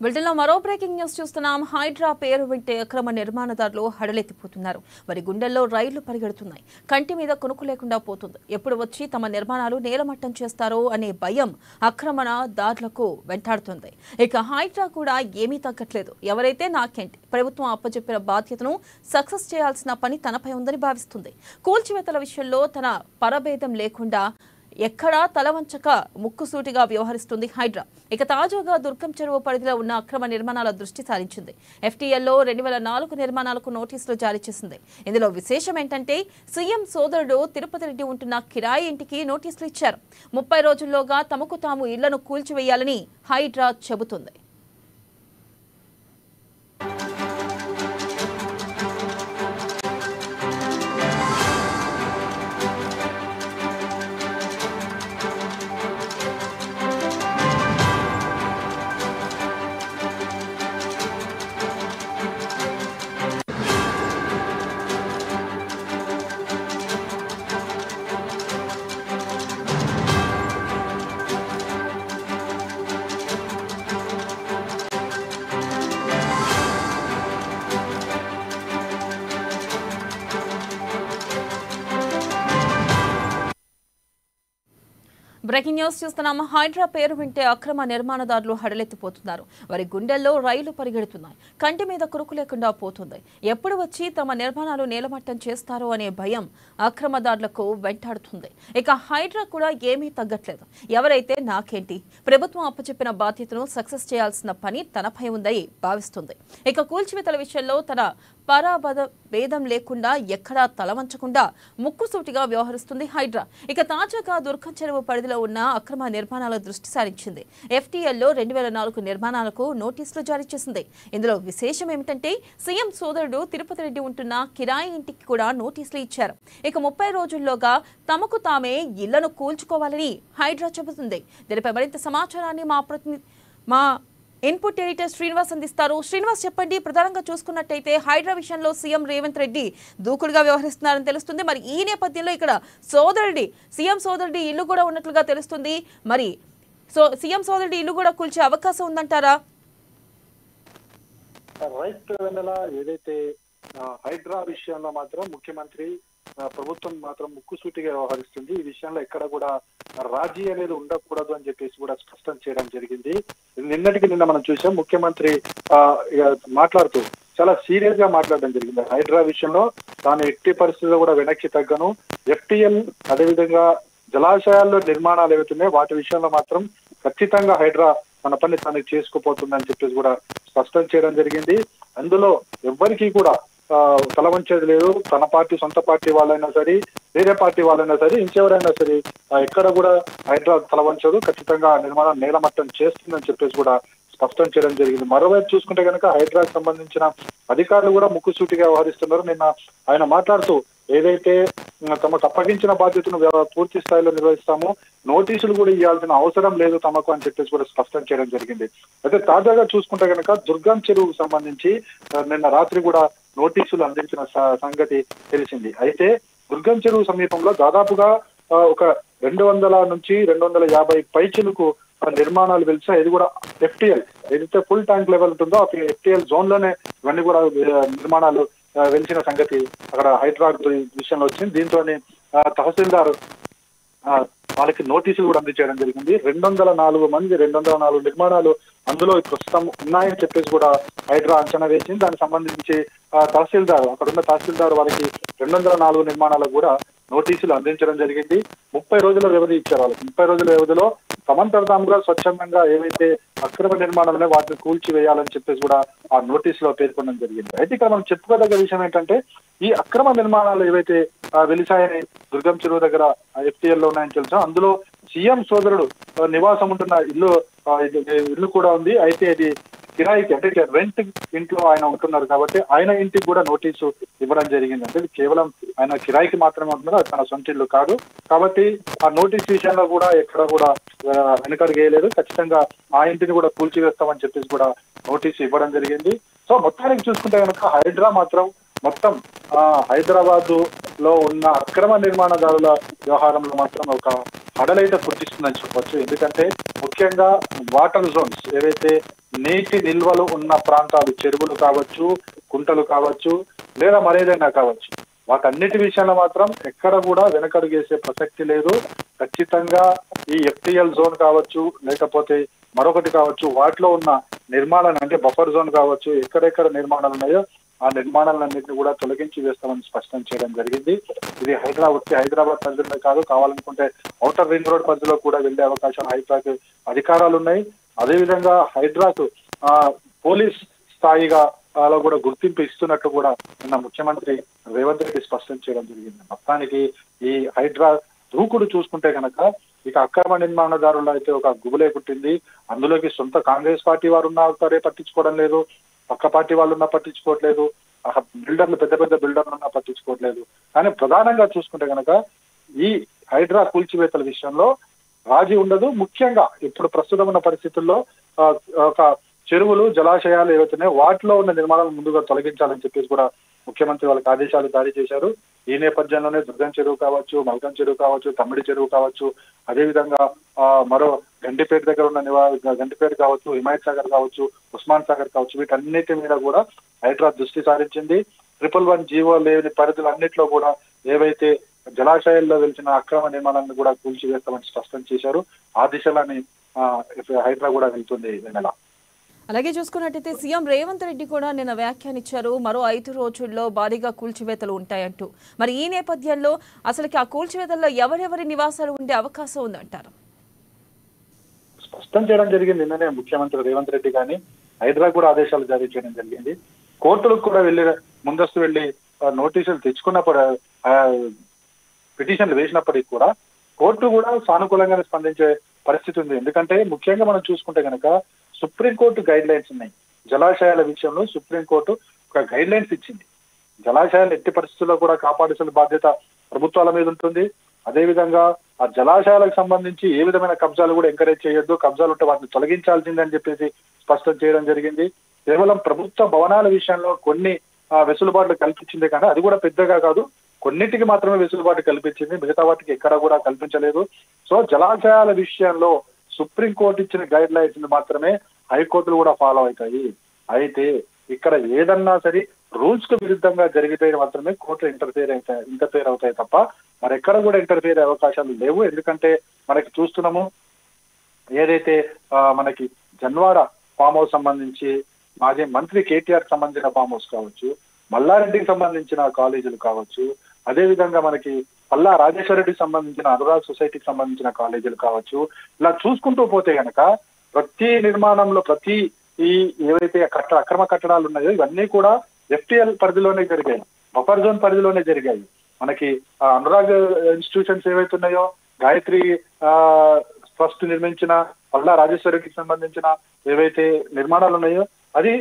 బులెటిన్లో మరో breaking news చూస్తున్నాం. హైడ్రా పేరు వింటే అక్రమ నిర్మాణదారులు హడలెత్తిపోతున్నారు. వారి గుండెల్లో రైళ్లు పరిగెడుతున్నాయి. కంటి మీద కొనుక్కు లేకుండా పోతుంది. ఎప్పుడు వచ్చి తమ నిర్మాణాలు నేలమట్టం చేస్తారో అనే భయం ఆక్రమణదారులకు వెంటాడుతుంది. ఇక హైడ్రా కూడా ఏమీ తగ్గట్లేదు. ఎవరైతే నాకేంటి, ప్రభుత్వం అప్పచెప్పిన బాధ్యతను సక్సెస్ చేయాల్సిన పని తనపై ఉందని భావిస్తుంది. కూల్చివేతల విషయంలో తన పరభేదం లేకుండా ఎక్కడా తలవంచక ముక్కుసూటిగా వ్యవహరిస్తుంది హైడ్రా. ఇక తాజాగా దుర్గం చెరువు పరిధిలో ఉన్న అక్రమ నిర్మాణాల దృష్టి సారించింది. FTLలో 2004 నిర్మాణాలకు నోటీసులు జారీ చేసింది. ఇందులో విశేషం ఏంటంటే సీఎం సోదరుడు తిరుపతి రెడ్డి ఉంటున్న కిరాయి ఇంటికి నోటీసులు ఇచ్చారు. 30 రోజుల్లోగా తమకు తాము ఇళ్లను కూల్చివేయాలని హైడ్రా చెబుతుంది. బ్రేకింగ్ న్యూస్ చూస్తున్నాం. హైడ్రా పేరు వింటే అక్రమ నిర్మాణదారులు హడలెత్తిపోతున్నారు. వారి గుండెల్లో రైళ్లు పరిగెడుతున్నాయి. కంటి మీద కురుకు లేకుండా పోతుంది. ఎప్పుడు వచ్చి తమ నిర్మాణాలు నేలమట్టం చేస్తారో అనే భయం అక్రమదారులకు వెంటాడుతుంది. ఇక హైడ్రా కూడా ఏమీ తగ్గట్లేదు. ఎవరైతే నాకేంటి, ప్రభుత్వం అప్పచెప్పిన బాధ్యతను సక్సెస్ చేయాల్సిన పని తనపై ఉందని భావిస్తుంది. ఇక కూల్చివేతల విషయంలో తన భేదం లేకుండా ఎక్కడా తలవంచకుండా ముక్కుసూటిగా వ్యవహరిస్తుంది హైడ్రా. ఇక తాజాగా దుర్గం చెరువు పరిధిలో ఉన్న అక్రమ నిర్మాణాల దృష్టి సారించింది. FTLలో 2004 నిర్మాణాలకు నోటీసులు జారీ చేసింది. ఇందులో విశేషం ఏమిటంటే సీఎం సోదరుడు తిరుపతి రెడ్డి ఉంటున్న కిరాయి ఇంటికి కూడా నోటీసులు ఇచ్చారు. ఇక 30 రోజుల్లోగా తమకు తామే ఇళ్లను కూల్చుకోవాలని హైడ్రా చెబుతుంది. దీనిపై మరింత సమాచారాన్ని మా ఇన్పుట్ ఎడిటర్ శ్రీనివాస్ అందిస్తారు. శ్రీనివాస్, చెప్పండి. ప్రధానంగా చూసుకున్నట్టయితే హైడ్రా విషయంలో సీఎం రేవంత్ రెడ్డి దూకుడుగా వ్యవహరిస్తున్నారని తెలుస్తుంది. మరి ఈ నేపథ్యంలో ఇక్కడ సీఎం సోదరుడి ఇల్లు కూడా ఉన్నట్లుగా తెలుస్తుంది. మరి సీఎం సోదరుడి ఇల్లు కూడా కూల్చే అవకాశం ఉందంటారా? రైట్ వెన్నెల, ఏదైతే హైడ్రా విషయంలో మాత్రం ముఖ్యమంత్రి ప్రభుత్వం మాత్రం ముక్కుసూటిగా వ్యవహరిస్తుంది. ఈ విషయంలో ఎక్కడ కూడా రాజీ అనేది ఉండకూడదు అని చెప్పేసి కూడా స్పష్టం చేయడం జరిగింది. నిన్న మనం చూసాం, ముఖ్యమంత్రి మాట్లాడుతూ చాలా సీరియస్ గా మాట్లాడడం జరిగింది. హైడ్రా విషయంలో తాను ఎట్టి పరిస్థితుల్లో కూడా వెనక్కి తగ్గను, FTL అదేవిధంగా జలాశయాల్లో నిర్మాణాలు ఏవైతున్నాయో వాటి విషయంలో మాత్రం ఖచ్చితంగా హైడ్రా తన పని తాను చేసుకుపోతుందని చెప్పేసి కూడా స్పష్టం చేయడం జరిగింది. అందులో ఎవ్వరికీ కూడా తల వంచేది లేదు. తన పార్టీ, సొంత పార్టీ వాళ్ళైనా సరే, వేరే పార్టీ వాళ్ళైనా సరే, ఇంకెవరైనా సరే ఎక్కడ కూడా హైడ్రా తల వంచదు. ఖచ్చితంగా నిర్మాణం నేలమట్టం చేస్తుందని చెప్పేసి కూడా స్పష్టం చేయడం జరిగింది. మరోవైపు చూసుకుంటే కనుక హైడ్రాకు సంబంధించిన అధికారులు కూడా ముక్కుసూటిగా వ్యవహరిస్తున్నారు. నిన్న ఆయన మాట్లాడుతూ ఏదైతే తమకు అప్పగించిన బాధ్యతను పూర్తి స్థాయిలో నిర్వహిస్తామో, నోటీసులు కూడా ఇవ్వాల్సిన అవసరం లేదు తమకు అని చెప్పేసి కూడా స్పష్టం చేయడం జరిగింది. అయితే తాజాగా చూసుకుంటే కనుక దుర్గం చెరువుకు సంబంధించి నిన్న రాత్రి కూడా నోటీసులు అందించిన సంగతి తెలిసింది. అయితే దుర్గం చెరువు సమీపంలో దాదాపుగా ఒక 200 నుంచి 250 పైచిలకు నిర్మాణాలు వెలిసా. ఇది కూడా FTL ఏదైతే ఫుల్ ట్యాంక్ లెవెల్ ఉంటుందో ఆ FTL జోన్ లోనే ఇవన్నీ కూడా నిర్మాణాలు వెలిసిన సంగతి అక్కడ హైడ్రా విషయంలో వచ్చింది. దీంతో తహసీల్దార్ వాళ్ళకి నోటీసులు కూడా అందజేయడం జరిగింది. 204 నిర్మాణాలు అందులో ప్రస్తుతం ఉన్నాయని చెప్పేసి కూడా హైడ్రా అంచనా వేసింది. దానికి సంబంధించి అక్కడున్న తహసీల్దార్ వారికి 204 నిర్మాణాలకు కూడా నోటీసులు అందించడం జరిగింది. 30 రోజుల వ్యవధి ఇచ్చారు వాళ్ళకి. 30 రోజుల వ్యవధిలో సమంతరదాముగా స్వచ్ఛందంగా ఏవైతే అక్రమ నిర్మాణాలనే వాటిని కూల్చివేయాలని చెప్పేసి కూడా ఆ నోటీసులో పేర్కొనడం జరిగింది. అయితే ఇక్కడ మనం చెప్పుకోదగ్గ విషయం ఏంటంటే ఈ అక్రమ నిర్మాణాలు ఏవైతే వెలిసాయని దుర్గం చెరువు దగ్గర FTLలో ఉన్నాయని తెలుసా, అందులో సీఎం సోదరుడు నివాసం ఉంటున్న ఇల్లు కూడా ఉంది. అయితే ఇది కిరాయికి, అంటే రెంట్ ఇంట్లో ఆయన ఉంటున్నారు కాబట్టి ఆయన ఇంటికి కూడా నోటీసు ఇవ్వడం జరిగింది. అంటే కేవలం ఆయన కిరాయికి మాత్రమే ఉంటున్నారు, అది తన సొంత ఇల్లు కాదు. కాబట్టి ఆ నోటీస్ విషయంలో కూడా ఎక్కడ కూడా వెనుకడుగు వేయలేదు. ఖచ్చితంగా ఆ ఇంటిని కూడా కూల్చివేస్తామని చెప్పేసి కూడా నోటీసు ఇవ్వడం జరిగింది. సో మొత్తానికి చూసుకుంటే కనుక హైడ్రా మాత్రం మొత్తం హైదరాబాద్ లో ఉన్న అక్రమ నిర్మాణదారుల వ్యవహారంలో మాత్రం ఒక హడలైతే పుట్టిస్తుందని చెప్పొచ్చు. ఎందుకంటే ముఖ్యంగా వాటర్ జోన్స్ ఏవైతే నీటి నిల్వలు ఉన్న ప్రాంతాలు, చెరువులు కావచ్చు, కుంటలు కావచ్చు, లేదా మరేదైనా కావచ్చు, వాటన్నిటి విషయంలో మాత్రం ఎక్కడ కూడా వెనకడుగేసే ప్రసక్తి లేదు. ఖచ్చితంగా ఈ ఎఫ్టీఎల్ జోన్ కావచ్చు, లేకపోతే మరొకటి కావచ్చు, వాటిలో ఉన్న నిర్మాణాలు అంటే బఫర్ జోన్ కావచ్చు, ఎక్కడెక్కడ నిర్మాణాలు ఉన్నాయో ఆ నిర్మాణాలన్నింటినీ కూడా తొలగించి వేస్తామని స్పష్టం చేయడం జరిగింది. ఇది హైదరాబాద్ పరిధిలో కాదు, కావాలనుకుంటే ఔటర్ రింగ్ రోడ్ పరిధిలో కూడా వెళ్లే అవకాశం హైడ్రాకు అధికారాలు ఉన్నాయి. అదేవిధంగా హైడ్రాకు పోలీస్ స్థాయిగా లో కూడా గుర్తింపు ఇస్తున్నట్టు కూడా నిన్న ముఖ్యమంత్రి రేవంత్ రెడ్డి స్పష్టం చేయడం జరిగింది. మొత్తానికి ఈ హైడ్రా దూకుడు చూసుకుంటే కనుక ఇక అక్రమ నిర్మాణదారులు అయితే ఒక గుబులే పుట్టింది. అందులోకి సొంత కాంగ్రెస్ పార్టీ వారు ఉన్నా సరే పట్టించుకోవడం లేదు, పక్క పార్టీ వాళ్ళు ఉన్నా పట్టించుకోవట్లేదు, బిల్డర్లు పెద్ద పెద్ద బిల్డర్లు ఉన్నా పట్టించుకోవట్లేదు. కానీ ప్రధానంగా చూసుకుంటే కనుక ఈ హైడ్రా కూల్చివేతల విషయంలో రాజీ ఉండదు. ముఖ్యంగా ఇప్పుడు ప్రస్తుతం ఉన్న పరిస్థితుల్లో ఒక చెరువులు, జలాశయాలు ఏవైతున్నాయో వాటిలో ఉన్న నిర్మాణాలను ముందుగా తొలగించాలని చెప్పేసి కూడా ముఖ్యమంత్రి వాళ్ళకి ఆదేశాలు జారీ చేశారు. ఈ నేపథ్యంలోనే దుర్గం చెరువు కావచ్చు, మల్కం చెరువు కావచ్చు, తమ్మిడి చెరువు కావచ్చు, అదేవిధంగా మరో గండిపేట దగ్గర ఉన్న గండిపేట కావచ్చు, హిమాయత్ సాగర్ కావచ్చు, ఉస్మాన్ సాగర్ కావచ్చు, వీటన్నిటి మీద కూడా హైడ్రా దృష్టి సారించింది. 111 జీవో లేని పరిధులన్నింటిలో కూడా ఏవైతే జలాశయాల్లో వెలిసిన అక్రమ నిర్మాణాలను కూడా కూల్చివేస్తామని స్పష్టం చేశారు. ఆ దిశలోని హైడ్రా కూడా వెళ్తుంది. నెల అలాగే చూసుకున్నట్టయితే సీఎం రేవంత్ రెడ్డి కూడా నిన్న వ్యాఖ్యానించారు, మరో 5 రోజుల్లో భారీగా కూల్చివేతలు ఉంటాయంటూ. మరి ఈ నేపథ్యంలో అసలుకి ఆ కూల్చివేతల్లో ఎవరెవరి నివాసాలు ఉండే అవకాశం ఉందంటారు? స్పష్టం చేయడం జరిగింది నిన్ననే ముఖ్యమంత్రి రేవంత్ రెడ్డి కానీ హైడ్రా కూడా ఆదేశాలు జారీ చేయడం జరిగింది. కోర్టులకు కూడా ముందస్తు వెళ్లి నోటీసులు తెచ్చుకున్నప్పుడు, పిటిషన్లు వేసినప్పటికీ కూడా కోర్టు కూడా సానుకూలంగానే స్పందించే పరిస్థితి ఉంది. ఎందుకంటే ముఖ్యంగా మనం చూసుకుంటే కనుక సుప్రీంకోర్టు గైడ్ లైన్స్ ఉన్నాయి. జలాశయాల విషయంలో సుప్రీంకోర్టు ఒక గైడ్ లైన్స్ ఇచ్చింది. జలాశయాలు ఎట్టి పరిస్థితుల్లో కూడా కాపాడాల్సిన బాధ్యత ప్రభుత్వాల మీద ఉంటుంది. అదేవిధంగా ఆ జలాశయాలకు సంబంధించి ఏ విధమైన కబ్జాలు కూడా ఎంకరేజ్ చేయొద్దు, కబ్జాలు ఉంటే వాటిని తొలగించాల్సిందని చెప్పేసి స్పష్టం చేయడం జరిగింది. కేవలం ప్రభుత్వ భవనాల విషయంలో కొన్ని వెసులుబాట్లు కల్పించింది, కానీ అది కూడా పెద్దగా కాదు, కొన్నిటికి మాత్రమే వెసులుబాటు కల్పించింది, మిగతా వాటికి ఎక్కడ కూడా కల్పించలేదు. సో జలాశయాల విషయంలో సుప్రీంకోర్టు ఇచ్చిన గైడ్ లైన్స్ మాత్రమే హైకోర్టులు కూడా ఫాలో అవుతాయి. అయితే ఇక్కడ ఏదన్నా సరే రూల్స్ కు విరుద్ధంగా జరిగితే మాత్రమే కోర్టులు ఇంటర్ఫేర్ అవుతాయి తప్ప మరెక్కడ కూడా ఇంటర్ఫేర్ అయ్యే అవకాశాలు లేవు. ఎందుకంటే మనకి చూస్తున్నాము, ఏదైతే మనకి జన్వాడ ఫామ్ హౌస్ సంబంధించి మాజీ మంత్రి కేటీఆర్ సంబంధించిన ఫామ్ హౌస్ కావచ్చు, మల్లారెడ్డికి సంబంధించిన కాలేజీలు కావచ్చు, అదేవిధంగా మనకి పల్లా రాజేశ్వర రెడ్డికి సంబంధించిన అనురాగ్ సొసైటీకి సంబంధించిన కాలేజీలు కావచ్చు, ఇలా చూసుకుంటూ పోతే గనక ప్రతి నిర్మాణంలో ప్రతి ఈ ఏవైతే అక్రమ కట్టడాలు ఉన్నాయో ఇవన్నీ కూడా ఎఫ్టీఎల్ పరిధిలోనే జరిగాయి, బఫర్ జోన్ పరిధిలోనే జరిగాయి. మనకి అనురాగ్ ఇన్స్టిట్యూషన్స్ ఏవైతే ఉన్నాయో, గాయత్రి ట్రస్ట్ నిర్మించిన పల్లా రాజేశ్వర రెడ్డికి సంబంధించిన ఏవైతే నిర్మాణాలు ఉన్నాయో అది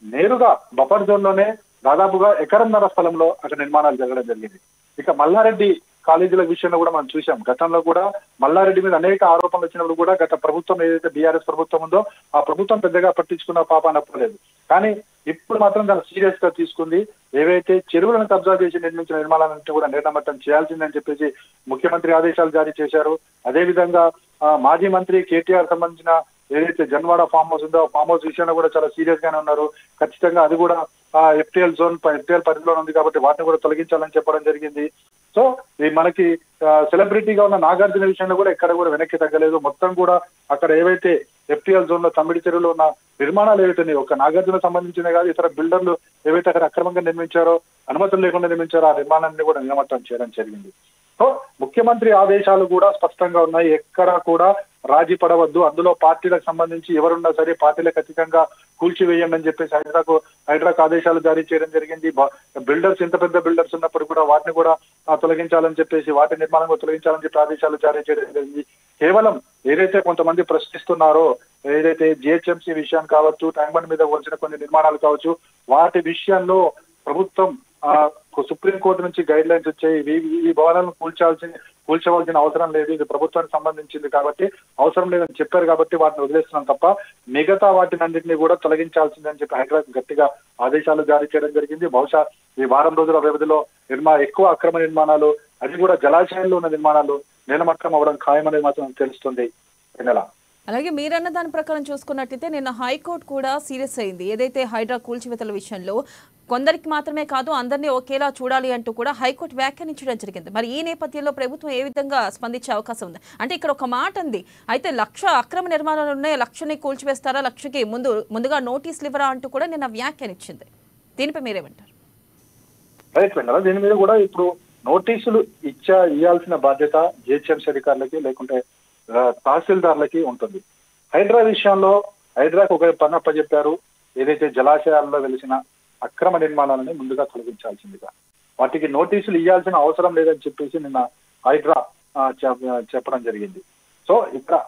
నేరుగా బఫర్ జోన్ లోనే దాదాపుగా ఎకరంన్నర స్థలంలో అక్కడ నిర్మాణాలు జరగడం జరిగింది. ఇక మల్లారెడ్డి కాలేజీల విషయంలో కూడా మనం చూసాం. గతంలో కూడా మల్లారెడ్డి మీద అనేక ఆరోపణలు వచ్చినప్పుడు కూడా గత ప్రభుత్వం ఏదైతే బీఆర్ఎస్ ప్రభుత్వం ఉందో ఆ ప్రభుత్వం పెద్దగా పట్టించుకున్న పాపాన చెప్పలేదు. కానీ ఇప్పుడు మాత్రం దాన్ని సీరియస్ గా తీసుకుంది. ఏవైతే చెరువులను కబ్జా చేసి నిర్మించిన నిర్మాణాలను కూడా నిర్ణమట్టం చేయాల్సిందని చెప్పేసి ముఖ్యమంత్రి ఆదేశాలు జారీ చేశారు. అదేవిధంగా మాజీ మంత్రి కేటీఆర్ సంబంధించిన ఏదైతే జన్వాడ ఫామ్ హౌస్ ఉందో ఫామ్ హౌస్ విషయంలో కూడా చాలా సీరియస్ గానే ఉన్నారు. ఖచ్చితంగా అది కూడా ఎఫ్టీఎల్ పరిధిలో ఉంది కాబట్టి వాటిని కూడా తొలగించాలని చెప్పడం జరిగింది. సో మనకి సెలబ్రిటీగా ఉన్న నాగార్జున విషయంలో కూడా ఎక్కడ కూడా వెనక్కి తగ్గలేదు. మొత్తం కూడా అక్కడ ఏవైతే ఎఫ్టీఎల్ జోన్ లో తమ్మిడి చెరువులో ఉన్న నిర్మాణాలు ఏవైతే ఒక నాగార్జున సంబంధించిన కాదు, ఇతర బిల్డర్లు ఏవైతే అక్కడ అక్రమంగా నిర్మించారో, అనుమతులు లేకుండా నిర్మించారో ఆ నిర్మాణాన్ని కూడా నిలమట్టం చేయడం జరిగింది. సో ముఖ్యమంత్రి ఆదేశాలు కూడా స్పష్టంగా ఉన్నాయి. ఎక్కడా కూడా రాజీ పడవద్దు, అందులో పార్టీలకు సంబంధించి ఎవరున్నా సరే పార్టీలకు ఖచ్చితంగా కూల్చివేయండి అని చెప్పేసి హైడ్రాకు ఆదేశాలు జారీ చేయడం జరిగింది. బిల్డర్స్ ఎంత పెద్ద బిల్డర్స్ ఉన్నప్పుడు కూడా వాటిని కూడా తొలగించాలని చెప్పేసి వాటి నిర్మాణంగా తొలగించాలని చెప్పి ఆదేశాలు జారీ చేయడం జరిగింది. కేవలం ఏదైతే కొంతమంది ప్రశ్నిస్తున్నారో, ఏదైతే జిహెచ్ఎంసీ విషయాన్ని కావచ్చు, ట్యాంక్ బండ్ మీద వచ్చిన కొన్ని నిర్మాణాలు కావచ్చు, వాటి విషయంలో ప్రభుత్వం సుప్రీంకోర్టు నుంచి గైడ్ లైన్స్ వచ్చాయి. ఈ భవనాలను కూల్చవలసిన అవసరం లేదు, ఇది ప్రభుత్వానికి సంబంధించింది కాబట్టి అవసరం లేదని చెప్పారు కాబట్టి వాటిని వదిలేస్తున్నాం తప్ప మిగతా వాటిని అన్నింటినీ కూడా తొలగించాల్సిందని చెప్పి హైదరాబాద్ గట్టిగా ఆదేశాలు జారీ చేయడం జరిగింది. బహుశా ఈ వారం రోజుల వ్యవధిలో ఎక్కువ అక్రమ నిర్మాణాలు, అది కూడా జలాశయాల్లో ఉన్న నిర్మాణాలు నేలమట్టం అవ్వడం ఖాయమనేది మాత్రం తెలుస్తుంది. అలాగే మీరన్న దాని ప్రకారం చూసుకున్నట్టయితే నిన్న హైకోర్టు కూడా సీరియస్ అయింది. ఏదైతే హైడ్రా కూల్చివేతల విషయంలో కొందరికి మాత్రమే కాదు అందరినీ ఒకేలా చూడాలి అంటూ కూడా హైకోర్టు వ్యాఖ్యానించడం జరిగింది. మరి ఈ నేపథ్యంలో ప్రభుత్వం ఏ విధంగా స్పందించే అవకాశం ఉంది? అంటే ఇక్కడ ఒక మాట ఉంది, అయితే 1,00,000 అక్రమ నిర్మాణాలు ఉన్నాయి, 1,00,000ని కూల్చివేస్తారా, 1,00,000కి ముందుగా నోటీసులు ఇవ్వరా అంటూ కూడా నిన్న వ్యాఖ్యానించింది. దీనిపై మీరేమంటారు? రైట్ వెంకట, దీని మీద కూడా ఇప్పుడు నోటీసులు ఇవ్వాల్సిన బాధ్యత జిహెచ్ఎంసీ అధికారులకి లేకుంటే తహసీల్దార్లకి ఉంటుంది. హైడ్రా విషయంలో హైడ్రాకు ఒక పని అప్పచెప్పారు, ఏదైతే జలాశయాల్లో వెలిసిన అక్రమ నిర్మాణాలని ముందుగా తొలగించాల్సిందిగా, వాటికి నోటీసులు ఇవ్వాల్సిన అవసరం లేదని చెప్పేసి నిన్న హైడ్రా చెప్పడం జరిగింది. సో ఇక్కడ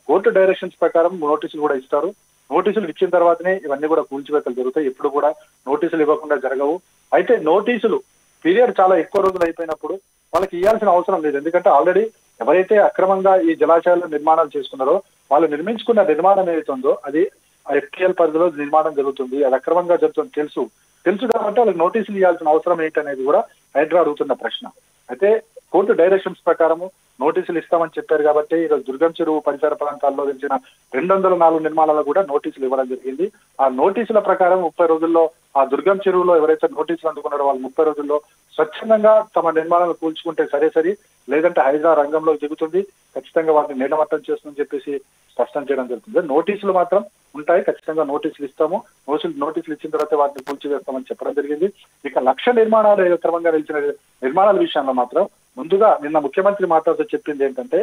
కోర్టు డైరెక్షన్స్ ప్రకారం నోటీసులు కూడా ఇస్తారు. నోటీసులు ఇచ్చిన తర్వాతనే ఇవన్నీ కూడా కూల్చివేతలు జరుగుతాయి. ఎప్పుడు కూడా నోటీసులు ఇవ్వకుండా జరగవు. అయితే నోటీసులు పీరియడ్ చాలా ఎక్కువ రోజులు అయిపోయినప్పుడు వాళ్ళకి ఇవ్వాల్సిన అవసరం లేదు. ఎందుకంటే ఆల్రెడీ ఎవరైతే అక్రమంగా ఈ జలాశయాల్లో నిర్మాణాలు చేసుకున్నారో వాళ్ళు నిర్మించుకున్న నిర్మాణం ఏదైతే ఉందో అది ఎఫ్టీఎల్ పరిధిలో నిర్మాణం జరుగుతుంది, అది అక్రమంగా జరుగుతుంది తెలుసు కాబట్టి వాళ్ళకి నోటీసులు ఇవ్వాల్సిన అవసరం ఏంటనేది కూడా హైడ్రా అడుగుతున్న ప్రశ్న. అయితే కోర్టు డైరెక్షన్స్ ప్రకారము నోటీసులు ఇస్తామని చెప్పారు కాబట్టి ఈరోజు దుర్గం చెరువు పరిసర ప్రాంతాల్లో తెలిసిన 204 నిర్మాణాలకు కూడా నోటీసులు ఇవ్వడం జరిగింది. ఆ నోటీసుల ప్రకారం 30 రోజుల్లో ఆ దుర్గం చెరువులో ఎవరైతే నోటీసులు అందుకున్నారో వాళ్ళు 30 రోజుల్లో స్వచ్ఛందంగా తమ నిర్మాణాలు కూల్చుకుంటే సరే, లేదంటే హైడ్రా రంగంలో దిగుతుంది, ఖచ్చితంగా వాటిని నేలమట్టం చేస్తుందని చెప్పేసి స్పష్టం చేయడం జరుగుతుంది. నోటీసులు మాత్రం ఉంటాయి, ఖచ్చితంగా నోటీసులు ఇస్తాము, నోటీసులు ఇచ్చిన తర్వాత వాటిని కూల్చివేస్తామని చెప్పడం జరిగింది. ఇక 1,00,000 నిర్మాణాలు క్రమంగా నిలిచిన నిర్మాణాల విషయంలో మాత్రం ముందుగా నిన్న ముఖ్యమంత్రి మాట్లాడుతూ చెప్పింది ఏంటంటే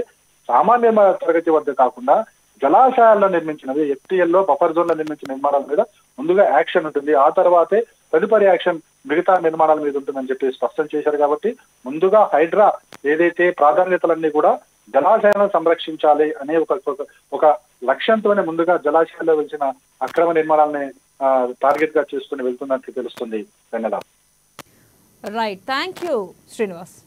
సామాన్య తరగతి వద్ద కాకుండా జలాశయాల్లో నిర్మించినవి ఎఫ్టీఎల్లో బఫర్ జోన్ లో నిర్మించిన నిర్మాణాల మీద ముందుగా యాక్షన్ ఉంటుంది, ఆ తర్వాతే తదుపరి యాక్షన్ మిగతా నిర్మాణాల మీద ఉంటుందని చెప్పి స్పష్టం చేశారు. కాబట్టి ముందుగా హైడ్రా ఏదైతే ప్రాధాన్యతలన్నీ కూడా జలాశయాలను సంరక్షించాలి అనే ఒక లక్ష్యంతోనే ముందుగా జలాశయాల్లో వెలిసిన అక్రమ నిర్మాణాలని టార్గెట్ గా చేసుకుని వెళ్తున్నట్టు తెలుస్తుంది. ధన్యవాదాలు. Right, thank you Srinivas.